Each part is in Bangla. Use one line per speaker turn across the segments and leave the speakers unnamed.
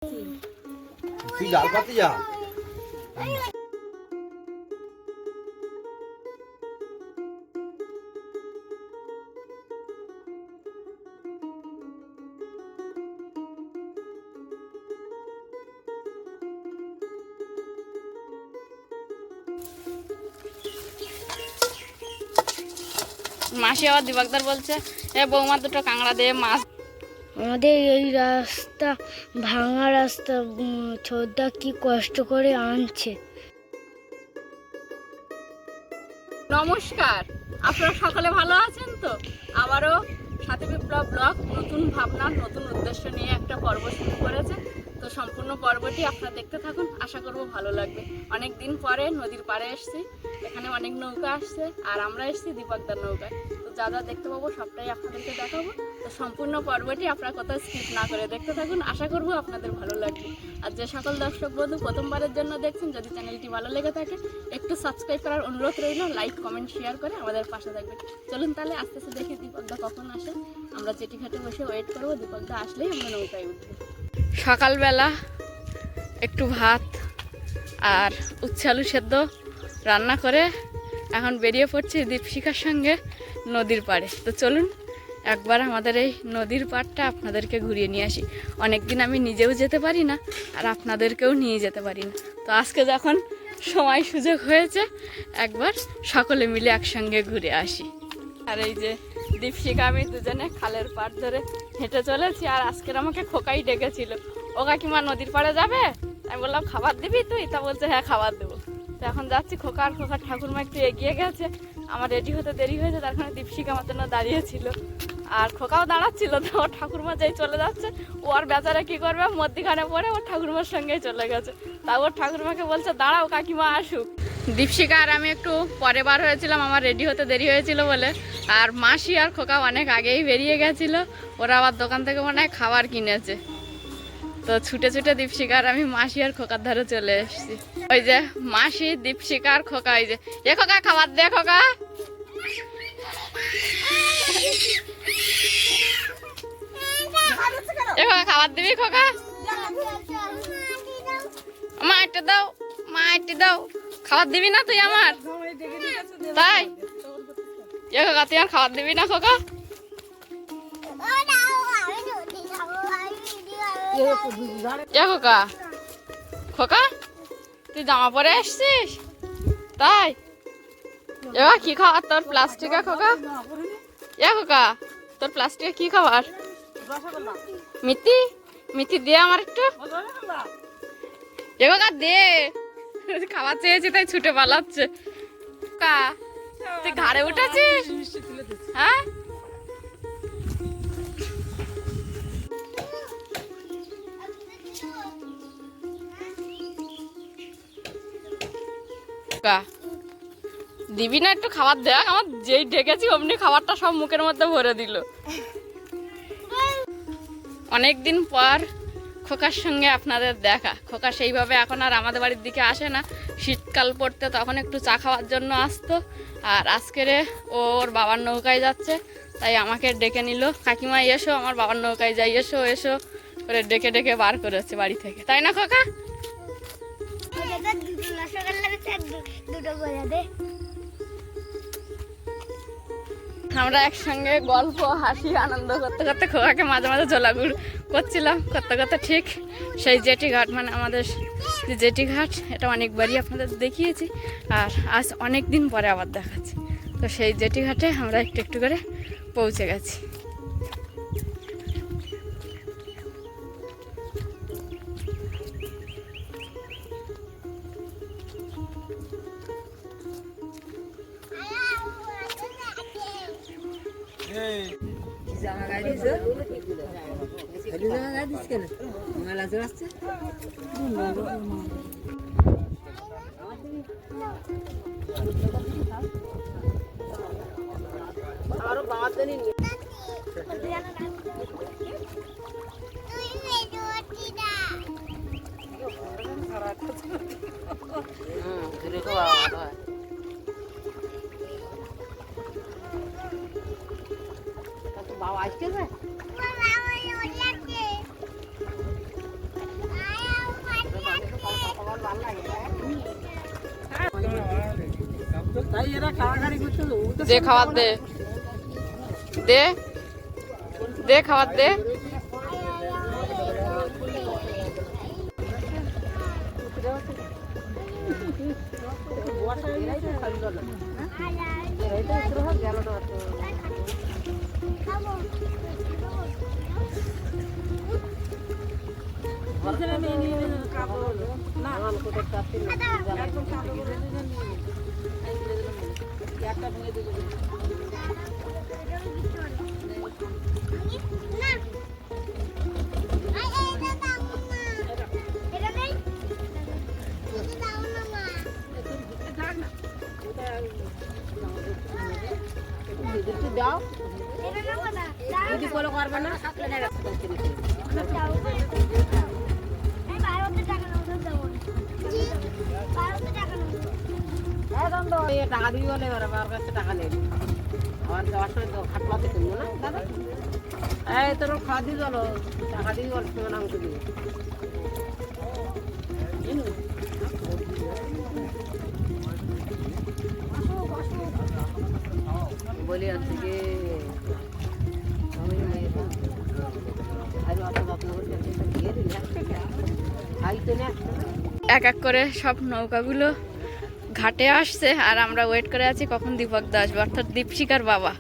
তুই জাল পাতি যা।
মাসি আবার দিবাকদার বলছে এ বৌমা দুটো কাঁকড়া দিয়ে মাছ।
আমাদের এই রাস্তা ভাঙা রাস্তা, ছোটদা কি কষ্ট করে আনছে।
নমস্কার, আপনারা সকলে ভালো আছেন তো? আবারও সাথী বিপ্লব ব্লগ নতুন ভাবনা নতুন উদ্দেশ্য নিয়ে একটা পর্ব শুরু করেছে। তো সম্পূর্ণ পর্বটি আপনারা দেখতে থাকুন, আশা করব ভালো লাগবে। অনেক দিন পরে নদীর পাড়ে এসেছি, এখানে অনেক নৌকা আসছে আর আমরা এসেছি দীপকদার নৌকায়। তো যা যা দেখতে পাবো সবটাই আপনাদেরকে দেখাবো। তো সম্পূর্ণ পর্বটি আপনারা কোথাও স্কিপ না করে দেখতে থাকুন, আশা করব আপনাদের ভালো লাগবে। আর যে সকল দর্শক বন্ধু প্রথমবারের জন্য দেখছেন, যদি চ্যানেলটি ভালো লেগে থাকে একটু সাবস্ক্রাইব করার অনুরোধ রইল, লাইক কমেন্ট শেয়ার করে আমাদের পাশে থাকবেন। চলুন তাহলে আস্তে আস্তে দেখি দীপকদা কখন আসে। আমরা জেটিঘাটে বসে ওয়েট করবো, দীপকদা আসলেই আমরা নৌকায় উঠবো। সকালবেলা একটু ভাত আর উচ্ছে আলু সেদ্ধ রান্না করে এখন বেরিয়ে পড়ছি দীপশিখার সঙ্গে নদীর পাড়ে। তো চলুন একবার আমাদের এই নদীর পাড়টা আপনাদেরকে ঘুরিয়ে নিয়ে আসি। অনেক দিন আমি নিজেও যেতে পারি না আর আপনাদেরকেও নিয়ে যেতে পারি না। তো আজকে যখন সময় সুযোগ হয়েছে একবার সকলে মিলে একসঙ্গে ঘুরে আসি। আর এই যে দীপশিখা আমি দুজনে খালের পাড় ধরে হেঁটে চলেছি। আর আজকের আমাকে খোকাই ডেকেছিল, ও কাকিমা নদীর পাড়ে যাবে? আমি বললাম খাবার দিবি তুই? তা বলছে হ্যাঁ খাবার দেবো। তো এখন যাচ্ছি। খোকার ঠাকুরমা একটু এগিয়ে গেছে, আমার রেডি হতে দেরি হয়েছে, তার কারণে দীপশিখা আমার জন্য দাঁড়িয়েছিল আর খোকাও দাঁড়াচ্ছিল। তো ওর ঠাকুরমা যেই চলে যাচ্ছে, ও আর বেচারা কী করবে, মধ্যিখানে পড়ে ওর ঠাকুরমার সঙ্গেই চলে গেছে। তা ওর ঠাকুরমাকে বলছে দাঁড়াও কাকিমা আসুক। দীপশিখা আর আমি একটু পরে বার হয়েছিলাম, আমার রেডি হতে দেরি হয়েছিল বলে। আর মাসি আর খোকা অনেক আগেই বেরিয়ে গেছিল, ওরা আবার দোকান থেকে মনে হয় খাবার কিনেছে। তো ছুটে ছুটে দীপশিখা আর আমি মাসি আর খোকার ধারে চলে এসেছি। ওই যে মাসি, দীপশিখা আর খোকা, ওই যে এ খোকা খাবার দে খোকা। এ খোকা খাবার দিবি খোকা? মা একটা দাও, মা একটা দাও। খাবার দিবি না তুই আমার? তাই এ খোকা তুই আর খাবার দিবি না খোকা? এ খোকা, খোকা তুই জামা পরে আসছিস? তাই এবার কি খাবার তোর প্লাস্টিকে খোকা? এ খোকা তোর প্লাস্টিকে কি খাবার? মিতি মিতি দে আমার একটু। এ খোকা দে, খাবার চেয়েছি তাই ছুটে পালাচ্ছে। খোকা তুই ঘাড়ে উঠেছিস? হ্যাঁ দিবি না একটু খাবার? দেখ আমার যেই ডেকেছি অমনি খাবারটা সব মুখের মধ্যে ভরে দিল। অনেকদিন পর খোকার সঙ্গে আপনাদের দেখা। খোকা সেইভাবে এখন আর আমাদের বাড়ির দিকে আসে না, শীতকাল পড়তে তখন একটু চা খাওয়ার জন্য আসতো। আর আজকেরে ওর বাবার নৌকায় যাচ্ছে, তাই আমাকে ডেকে নিল, কাকিমা এসো আমার বাবার নৌকায় যাই, এসো এসো করে ডেকে ডেকে বার করেছে বাড়ি থেকে। তাই না খোকা? আমরা একসঙ্গে গল্প হাসি আনন্দ করতে করতে খোকাকে মাঝে মাঝে ঝোলাঘুর করছিলাম, করতে করতে ঠিক সেই জেটিঘাট, মানে আমাদের যে জেটিঘাট, এটা অনেকবারই আপনাদের দেখিয়েছি আর আজ অনেক দিন পরে আবার দেখাচ্ছি। তো সেই জেটিঘাটে আমরা একটু একটু করে পৌঁছে গেছি।
জামা গায়ে দিস জামা গায়ে দিস কেন? মেলা জোড়াচ্ছে আরো বাঁধতে নিন। বাবা আসছে তাই এরা কাড়াকাড়ি করতে
দে খাবার দে, দে দে খাবার দে।
দাও যদি কোনো করবে না টাকা দিবি বলে এবার আমার কাছে টাকা নেই আমার যাওয়ার সময় তো খাটলাতে কিনবো না দাদা এই তোর খাওয়া দিয়ে চলো টাকা দিবি বল তোমার অংশ দিবি বলি আছে যে
এক এক করে সব নৌকাগুলো ঘাটে আসছে আর আমরা ওয়েট করে আছি কখন দীপক দা আসবে, অর্থাৎ দীপশিকার বাবা।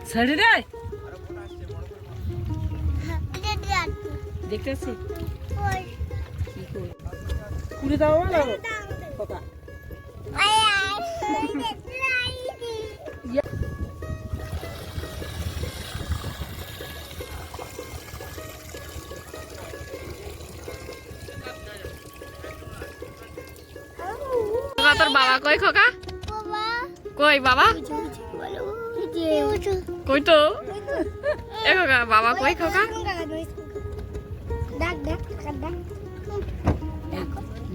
ছেড়ে রে দেখতেছি কুড়ি দাও লাগো কথা
তোর বাবা কই খোকা? কই বাবা? কই তো এ খোকা, বাবা কই খোকা?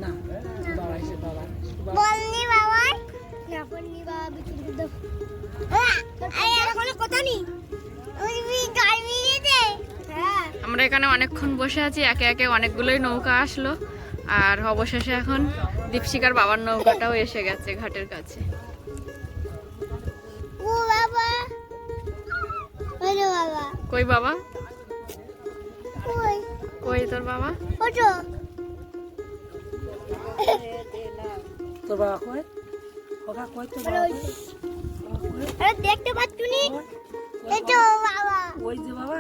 না বাবা এসে বাবা
বলনি বাবা না বলনি বাবা বিক্রি করে দাও এই এখন কথা নেই ওই গাড়ি নিয়ে দে। হ্যাঁ
আমরা এখানে অনেকক্ষণ বসে আছি, একে একে অনেকগুলোই নৌকা আসলো আর অবশেষে এখন দীপশিকার বাবার নৌকাটাও এসে গেছে ঘাটের কাছে।
ও বাবা ওরে বাবা
কই বাবা?
কই
কই তোর বাবা?
ওটো
তোর বাবা কই ওকা কই তোর বাবা
আরে দেখতে পাচ্ছুনি এই তো বাবা
ওই যে বাবা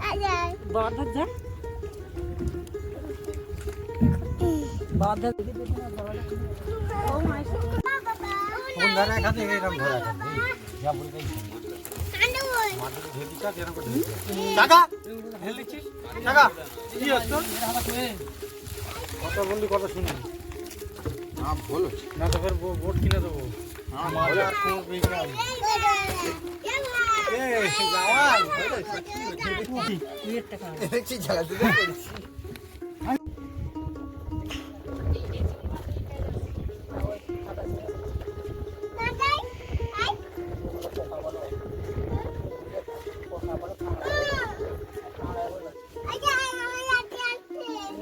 আয়
বাবা যা বাবা দেখি দেখি না বাবা ও মাই
কোন ধারে খাতে এরকম ধরা থাকে যা বলতে
কান্ড ওই
মাটির ভেদিটা যেন করে টাকা হেল দিছিস টাকা কি হচ্ছে কত বললি কত শুনলি না বলো না তো ফের বোট কিনে দেবো হ্যাঁ মারে আর কোন বিকাম এ যাওয়াল দেখছি ঝালা দিতে করেছি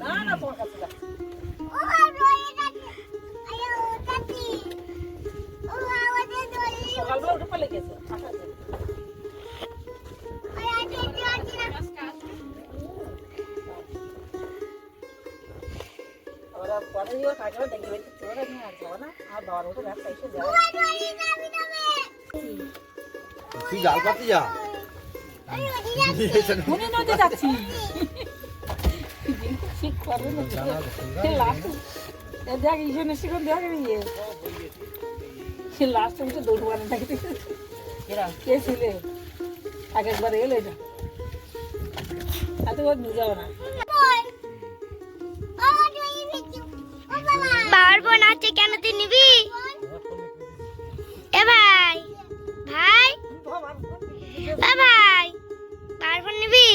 না না তোর কাছে সকালবেলা উঠে পালে গেছে ওরা পরে দিয়ে কাজও দেখবে তোরা নিয়ে আর যাও না আর বাবার উঠে রাস্তা এসে যাও
তুই জাল পাতি যা
মনে নদী যাচ্ছি ঠিক করবে না লাস্ট দেখ ইসনে শিখন দেখ নিয়ে সে লাস্ট উঠে দৌড় বানা থাকে এরা কে ছিলে এক একবার এলো এটা এত করে নিয়ে যাও না।
বাবার ফোন আছে কেন তুই নিবি? এ ভাই ভাই ভাই বাবার ফোন নিবি?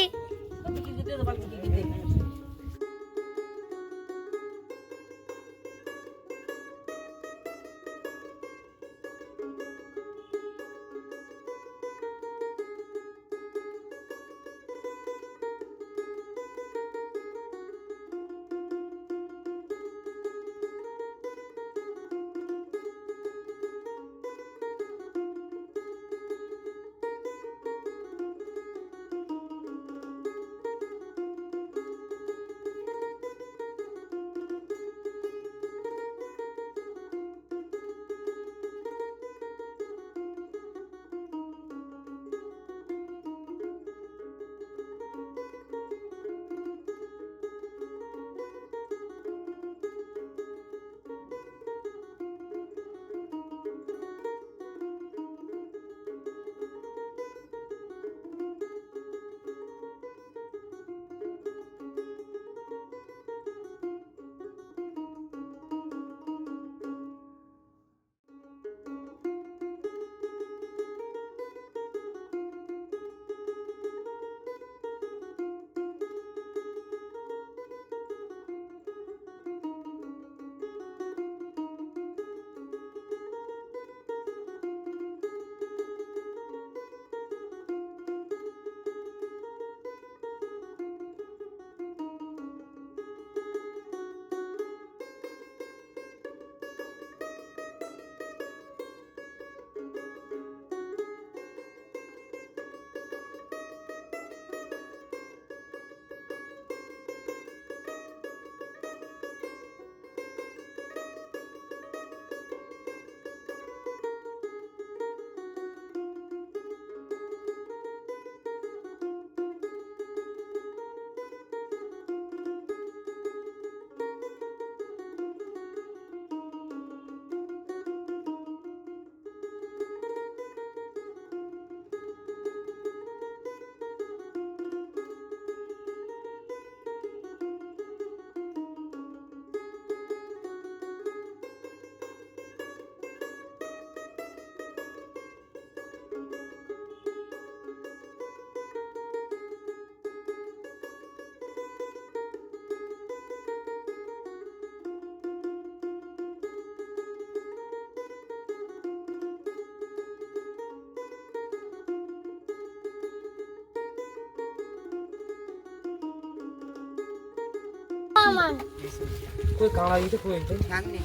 কই কাঁড়া দিতে কই এটা
সামনে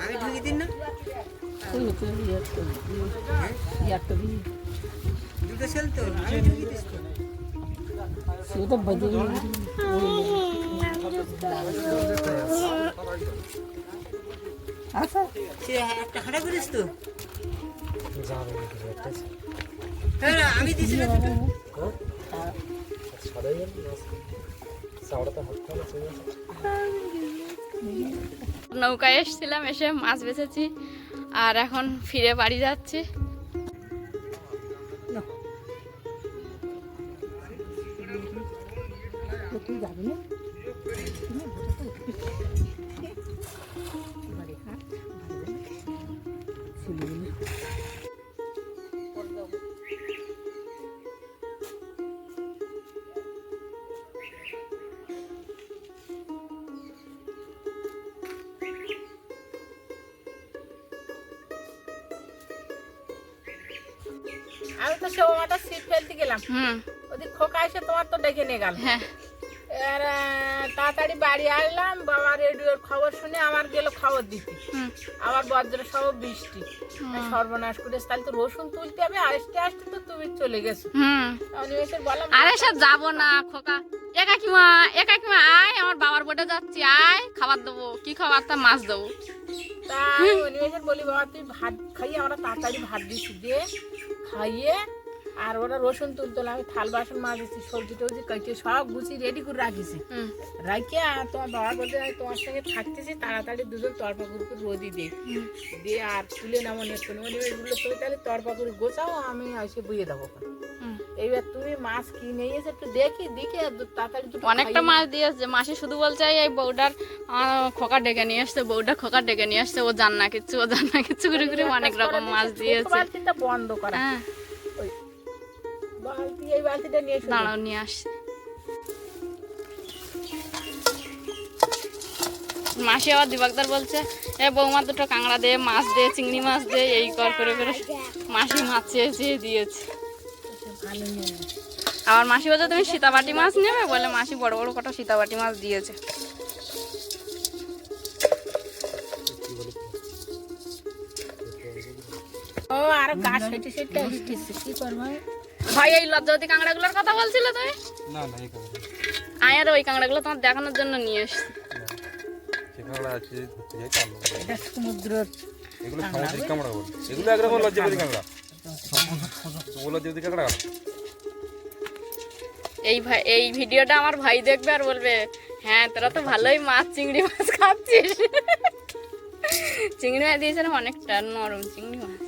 আমি ঢুকি দিন না দুটো সেল তো আমি ঢুকি দিস তো
সেটা বাজে আচ্ছা
সে একটা হাঁটা করিস তো
যাবে একটা
হ্যাঁ আমি দিছি না দুটো
সাদাই গেল সাউড়াতে হাত খাওয়া চলে
নৌকায় এসেছিলাম, এসে মাছ বেচেছি আর এখন ফিরে বাড়ি যাচ্ছি।
আমি তো সব মাথা সিট ফেলতে গেলাম, ওদিক খোকা এসে তোমার তো ডেকে নিয়ে গেল।
হ্যাঁ,
আর তাড়াতাড়ি বাড়ি আসলাম, বাবা রেডিওর খবর শুনে আমার গেল খবর দিতে। আবার বজ্র সব বৃষ্টি, সর্বনাশ করে তাহলে তো রসুন তুলতে হবে, আসতে আসতে তো তুমি চলে গেছো। আমি এসে বললাম
আরে সব যাবো না খোকা, একাকিমা একাকিমা আয়, আমার বাবার বোটে যাচ্ছি, আয় খাবার দেবো। কি খাবার? তা মাছ দেবো।
তাই অনিমেষের বলি বাবা তুই ভাত খাইয়ে, আমরা তাড়াতাড়ি ভাত দিচ্ছি, দিয়ে খাইয়ে আর ওরা রসুন তুলতো না, আমি থাল বাসন মাজেছি, সবজি টবজি কেটে সব গুছিয়ে রেডি করে রাখিছি। রাখে আর তোমার বাবা বলতে তোমার সঙ্গে থাকতেছি, তাড়াতাড়ি দুজন তরপা করে রোদি দিয়ে আর তুলে নামো নেট করে বললো তুমি তাহলে তরপা করে গোছাও, আমি এসে বুঝে দেবো। এইবার তুমি মাছ কি নিয়ে এসে একটু দেখি দেখে তাড়াতাড়ি দুটো
অনেকটা
খাইয়ে
মাছ দিয়েছে। মাসি শুধু বলছে এই বউটার খোকা ডেকে নিয়ে আসছে, বউটা খোকা ডেকে নিয়ে আসছে, ও জান না কিচ্ছু, ও জান না কিচ্ছু করে করে অনেক রকম মাছ দিয়েছে।
বালতিটা বন্ধ করা,
হ্যাঁ
ওই বালতি, এই বালতিটা নিয়ে এসো।
দাঁড়াও নিয়ে আসছে। মাসি আবার দিবাকদার বলছে এ বৌমা দুটো কাঁকড়া দে, মাছ দে, চিংড়ি মাছ দে, এই কর করে করে মাসি মাছ চেয়ে চেয়ে দিয়েছে।
ভালো নিয়ে
আবার মাসি বলছে তুমি সীতাবাটি মাছ নেবে, বলে মাসি বড় বড় কটা সীতাবাটি মাছ দিয়েছে।
ও আর গাছ সেটে সেটে আসতেছে, কি করবো?
ভাই এই লজ্জাবতী কাঁকড়াগুলোর কথা বলছিলে তুমি?
না না এই কাঁকড়া
আয়ার ওই কাঁকড়াগুলো তোমার দেখানোর জন্য নিয়ে এসছি।
সে কাঁকড়া আছে ধরতে যাই কালো
এটা সমুদ্র
এগুলো সামুদ্রিক কাঁকড়া বলে, এগুলো একরকম লজ্জাবতী কাঁকড়া। তো লজ্জাবতী কাঁকড়া
এই ভিডিওটা আমার ভাই দেখবে আর বলবে হ্যাঁ তোরা তো ভালোই মাছ চিংড়ি মাছ খাচ্ছিস। চিংড়ি মাছ দিয়েছে না অনেকটা নরম চিংড়ি মাছ।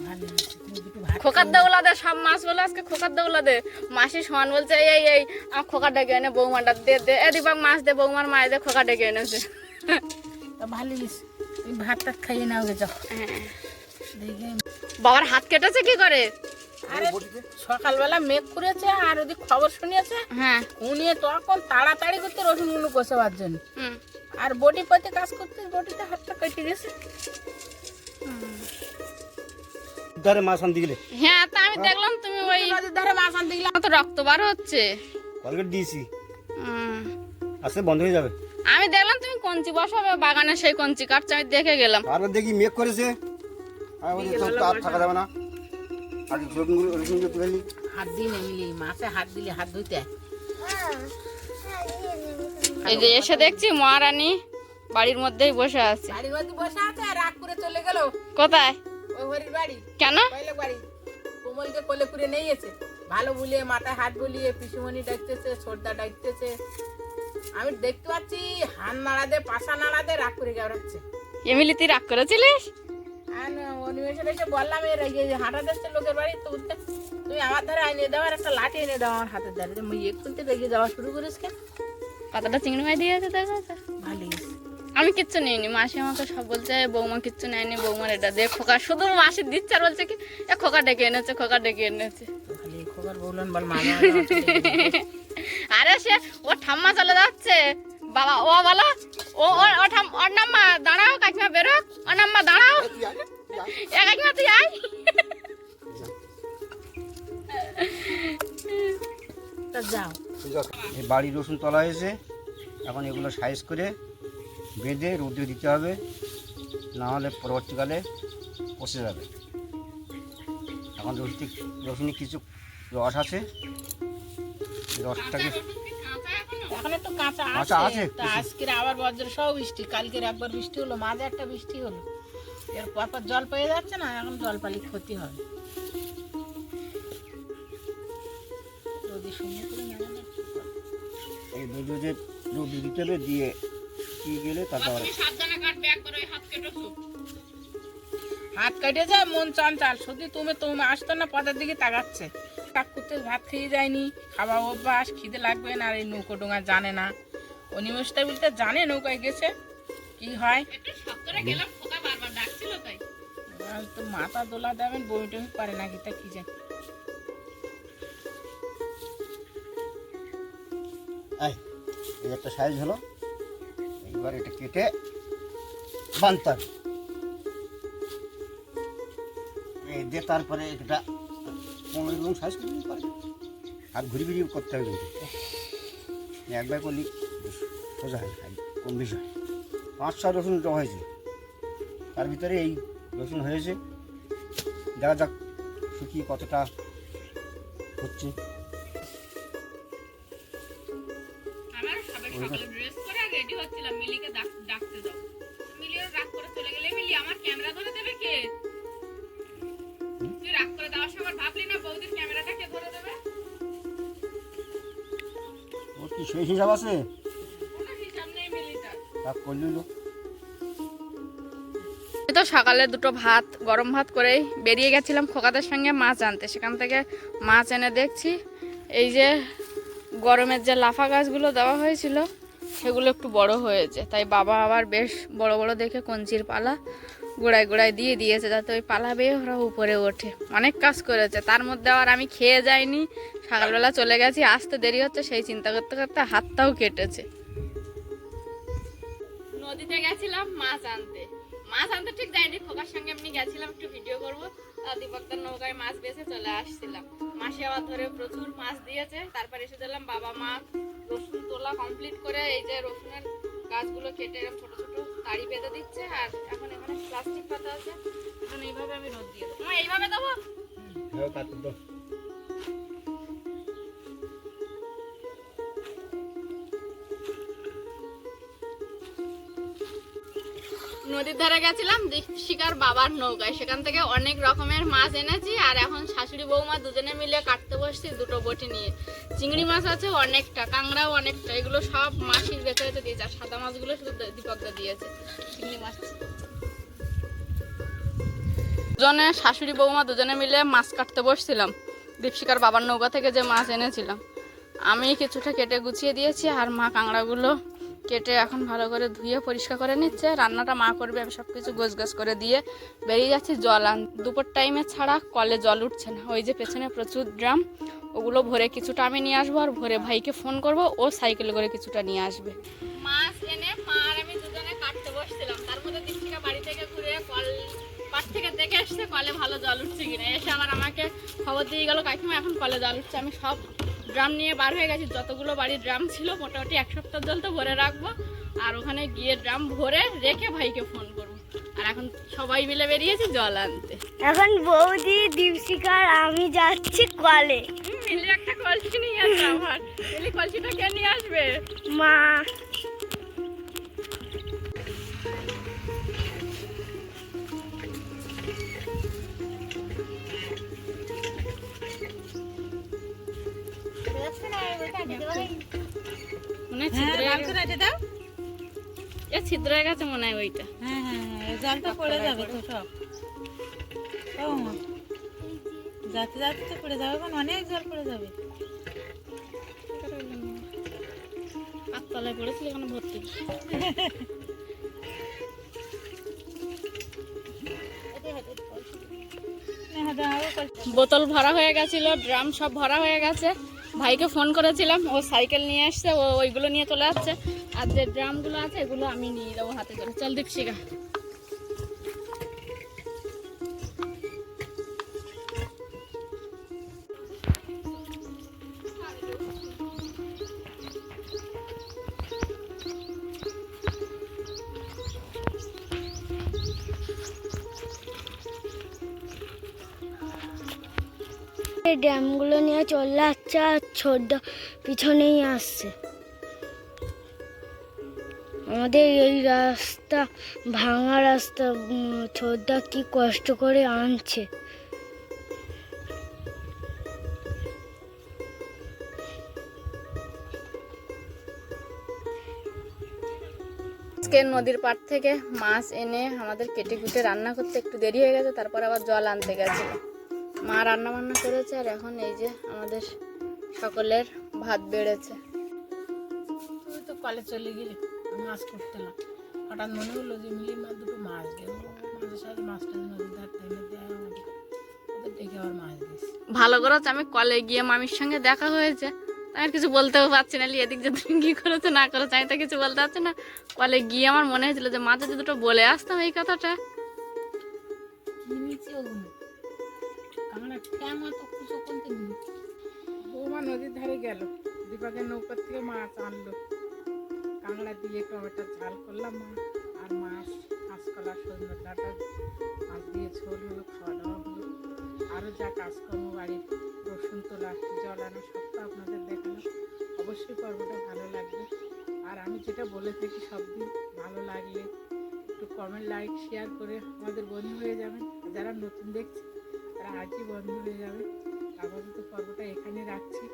ভালো হয়েছে, তুমি দুটো ভাত
খোকার দৌলা দে, সব মাছ বলে আজকে খোকার দৌলা দে। মাসি সমান বলছে এই এই আমার খোকা ডেকে এনে বৌমাটা দে দে, এ দীপক মাছ দে, বৌমার মাছ দে, খোকা ডেকে এনেছে।
তো ভালো হয়েছে, তুমি ভাত টাত খাইয়ে নাও গে যাও।
হ্যাঁ
দেখে
বাবার হাত কেটেছে কি করে?
আরে সকালবেলা মেঘ করেছে আর ওদিক খবর শুনিয়েছে,
হ্যাঁ
উনিয়ে তখন তাড়াতাড়ি করতে রসুন উনু কষাবার জন্য,
হুম
আর বটি পাতে কাজ করতে বটিতে হাতটা কেটে গেছে।
ধারে মাছ আনতে গেলে
হ্যাঁ তা আমি দেখলাম তুমি ওই
নদীর ধারে মাছ আনতে গেলাম,
তো রক্ত বার হচ্ছে।
কলগেট দিয়েছি,
হুম।
আস্তে বন্ধ হয়ে যাবে।
আমি দেখলাম তুমি কঞ্চি বসাবে বাগানে, সেই কঞ্চি কাটছে আমি দেখে গেলাম।
তারপর দেখি মেঘ করেছে, আর বলি তো তার থাকা যাবে না, আগে রসুনগুলো তুলে নিই।
হাত দিয়ে নেমিলি, মাছে হাত দিলে হাত ধুইতে হয়।
এই যে এসে দেখছি মহারানী বাড়ির মধ্যেই বসে আছে।
বাড়ির মধ্যে বসে আছে আর রাগ করে চলে গেল
কোথায়?
ওই হরির বাড়ি,
কেন?
পয়লেক বাড়ি। কোমলকে কোলে করে নিয়েছে, ভালো বলিয়ে মাথায় হাত বলিয়ে পিসুমণি ডাকতেছে, ছোটদা ডাকতেছে। আমি দেখতে পাচ্ছি হাত নাড়াতে পাশা নাড়াতে রাগ করে গেড়াচ্ছে।
এমিলি তুই রাগ করেছিলিস?
আর অনিমেষে এসে বললাম এর হাঁটা দিচ্ছে লোকের বাড়ি, তো উঠতে তুমি আমার ধারে এনে দাও আর একটা লাঠি এনে দাও আমার হাতের ধারে। মুই এক্ষুনতে রেগে যাওয়া শুরু করিস কেন?
কতটা চিংড়ি মাছ দিয়েছে দেখো তো।
ভালো
আমি কিচ্ছু নিইনি, মাসি আমাকে সব বলছে বৌমা কিচ্ছু নেয়নি, বৌমার এটা দিয়ে খোকা, শুধু মাসি দিচ্ছে আর বলছে কি এ খোকা ডেকে এনেছে, খোকা ডেকে এনেছে।
খালি খবর বললেন বল মা।
আরে সে ও ঠাম্মা চলে যাচ্ছে বাবা, ও বলো ও ওর নাম্মা দাঁড়াও, কাকিমা বেরো, ও নাম্মা দাঁড়াও, এ কাকিমা তুই আয়।
তা যাও,
এই বাড়ি রসুন তলা হয়েছে, এখন এগুলো সাইজ করে বেঁধে রোদে দিতে হবে, না হলে পরবর্তীকালে পচে যাবে। এখন রসুনে কিছু রস আছে, রসটাকে
এখন একটু কাঁচা
কাঁচা আছে,
আছে। তা আজকের আবার বজ্র সহ বৃষ্টি, কালকের একবার বৃষ্টি হলো, মাঝে একটা বৃষ্টি হলো, এর পর জল পেয়ে যাচ্ছে না, এখন জল পালি ক্ষতি হবে। যদি শুনে করে নেবে না,
এই রোদে রোদে দিতে হবে, দিয়ে কি গেলে তারপর
সাবধানে কাট, ব্যাগ করে হাত কেটেছো।
হাত কেটে যায় মন চঞ্চাল, শুধু তুমি আসতো না পথের দিকে তাকাচ্ছে। কাক করতে ভাত খেয়ে যায়নি, খাওয়া অভ্যাস, খিদে লাগবে না, আর এই নৌকো ডোঙা জানে না। অনিমেষটা বলতে জানে নৌকায় গেছে কি হয়।
একটু সত্তরে গেলাম, খোকা বারবার ডাকছিল তাই।
আর তো মাথা দোলা দেবেন, বই টমি পারে না কি তা কি জানি।
এই একটা সাইজ হলো, এইবার এটা কেটে বানতে হবে। এই দিয়ে তারপরে এটা 15 রকম সাইজ করে নিতে পারে, আর ঘুরি ঘুরি করতে হবে কিন্তু একবার করলে সোজা হয়, কম বেশি হয়। 5-6 রসুন হয়েছে, তার ভিতরে এই রসুন হয়েছে, দেখা যাক শুকিয়ে কতটা হচ্ছে।
আমার সকালে ড্রেস করে রেডি হচ্ছিলাম, মিলিকে ডাকতে যাও। মিলিও রাগ করে চলে গেলে, মিলি আমার ক্যামেরা ধরে দেবে কে? তুই রাগ করে দেওয়ার সময় ভাবলি না বৌদির ক্যামেরাটা কে ধরে দেবে?
ওর কি সেই হিসাব আছে,
কোনো হিসাব নেই মিলিটার।
তা করলিল।
তো সকালে দুটো ভাত, গরম ভাত করেই বেরিয়ে গেছিলাম খোকাদের সঙ্গে মাছ আনতে। সেখান থেকে মাছ এনে দেখছি এই যে গরমের যে লাফা গাছগুলো দেওয়া হয়েছিল সেগুলো একটু বড় হয়েছে, তাই বাবা আবার বেশ বড় বড় দেখে কঞ্চির পালা গোড়ায় গোড়ায় দিয়ে দিয়েছে যাতে ওই পালা বেয়ে ওরা উপরে ওঠে। অনেক কাজ করেছে, তার মধ্যে আবার আমি খেয়ে যাইনি, সকালবেলা চলে গেছি, আসতে দেরি হচ্ছে, সেই চিন্তা করতে করতে হাতটাও কেটেছে। নদীতে গেছিলাম মাছ আনতে ঠিক যাইনি, খোকার সঙ্গে এমনি গেছিলাম একটু ভিডিও করবো। দীপকদার নৌকায় মাছ বেছে চলে আসছিলাম। মাসি আবার ধরে প্রচুর মাছ দিয়েছে। তারপর এসে দিলাম বাবা মা রসুন তোলা কমপ্লিট করে এই যে রসুনের গাছগুলো কেটে এরকম ছোট ছোট তাড়ি বেঁধে দিচ্ছে। আর এখন এখানে প্লাস্টিক পাতা আছে, এখন এইভাবে আমি রোদ দিয়ে দেবো। এইভাবে দেবো। নদীর ধারে গেছিলাম দীপশিকার বাবার নৌকায়, সেখান থেকে অনেক রকমের মাছ এনেছি। আর এখন শাশুড়ি বৌমা দুজনে মিলে কাটতে বসছি দুটো বটি নিয়ে। চিংড়ি মাছ আছে অনেকটা, কাঁকড়াও অনেকটা, এগুলো সব মাসির বেঁচে বেঁচে দিয়েছে। আর সাদা মাছগুলো শুধু দীপকদা দিয়েছে। চিংড়ি মাছ দুজনে শাশুড়ি বৌমা দুজনে মিলে মাছ কাটতে বসছিলাম। দীপশিকার বাবার নৌকা থেকে যে মাছ এনেছিলাম আমি কিছুটা কেটে গুছিয়ে দিয়েছি, আর মা কাঁকড়াগুলো কেটে এখন ভালো করে ধুয়ে পরিষ্কার করে নিচ্ছে। রান্নাটা মা করবে, আমি সব কিছু গোছগাছ করে দিয়ে বেরিয়ে যাচ্ছি জল আন। দুপুর টাইমে ছাড়া কলে জল উঠছে না, ওই যে পেছনে প্রচুর ড্রাম, ওগুলো ভরে কিছুটা আমি নিয়ে আসবো, আর ভরে ভাইকে ফোন করব, ও সাইকেলে করে কিছুটা নিয়ে আসবে। মাছ এনে মা আর আমি দুজনে কাটতে বসছিলাম, তার মধ্যে দীপশিকা বাড়ি থেকে ঘুরে কল পাট থেকে দেখে এসছে কলে ভালো জল উঠছে কিনা। এসে আবার আমাকে খবর দিয়ে গেল কাকিমা এখন কলে জল উঠছে। আমি সব ড্রাম নিয়ে বার হয়ে গেছি, যতগুলো বাড়ির ড্রাম ছিল মোটামুটি 1 সপ্তাহ জল তো ভরে রাখবো, আর ওখানে গিয়ে ড্রাম ভরে রেখে ভাইকে ফোন করবো। আর এখন সবাই মিলে বেরিয়েছি জল আনতে।
এখন বৌদি, দীপশিকার আমি যাচ্ছি কলে।
মিলি একটা কলসি নিয়ে আসবে, আমার মিলি কলসিটা কে নিয়ে আসবে?
মা।
মনে ছিদ্র ছিদ্র হয়ে গেছে মনে হয় ওইটা।
জলটা পড়ে যাবে তো সব, যাতে যাতে তো পড়ে যাবে, অনেক জল পড়ে যাবে।
পাততলায় পড়েছিল এখানে ভর্তি। বোতল ভরা হয়ে গেছিল, ড্রাম সব ভরা হয়ে গেছে। ভাইকে ফোন করেছিলাম, ও সাইকেল নিয়ে আসছে, ও ওইগুলো নিয়ে চলে যাচ্ছে। আর যে ড্রামগুলো আছে এগুলো আমি নিয়ে যাবো হাতে করে। চল দীপশিকা।
এই ড্যামগুলো নিয়ে চলে যাচ্ছে, আর ছোট পিছনেই আসছে। আমাদের এই রাস্তা ভাঙা রাস্তা, ছোটদা কি কষ্ট করে আনছে।
আজকে নদীর পাড় থেকে মাছ এনে আমাদের কেটে কুটে রান্না করতে একটু দেরি হয়ে গেছে, তারপর আবার জল আনতে গেছিল। মা রান্না বান্না করেছে, আর এখন এই যে আমাদের সকলের ভাত বেড়েছে।
তুই তো কলে চলে গেলি, মাছ করতে না, হঠাৎ মনে হলো যে মিলি মা দুটো মাছ দেবো, মাঝে সাথে মাছটা নদীর ধার টাইমে দেয় আমাদের, ওদের ডেকে আবার মাছ দিয়েছি।
ভালো করেছে, আমি কলে গিয়ে মামির সঙ্গে দেখা হয়েছে, আমি কিছু বলতেও পারছি না, এদিক যে তুমি কি করেছো না করেছো আমি তো কিছু বলতে পারছি না। কলে গিয়ে আমার মনে হয়েছিল যে মাঝে যে দুটো বলে আসতাম এই কথাটা।
বৌমা নদীর ধারে গেল, দীপকের নৌকার থেকে মাছ আনলো, কাঁকড়া দিয়ে টমেটোর ঝাল করলাম মা, আর মাছ কাঁচকলা সজনে ডাঁটা মাছ দিয়ে ঝোল হলো, খাওয়া দাওয়া হলো। আরও যা কাজকর্ম বাড়ির রসুন তোলা জল আনা সবটা আপনাদের দেখানো। অবশ্যই পর্বটা ভালো লাগবে। আর আমি যেটা বলে থাকি সব দিন, ভালো লাগলে একটু কমেন্ট, লাইক, শেয়ার করে আমাদের বন্ধু হয়ে যাবেন। যারা নতুন দেখছে তারা আজই বন্ধু হয়ে যাবে। আপাতত পর্বটা এখানে রাখছি।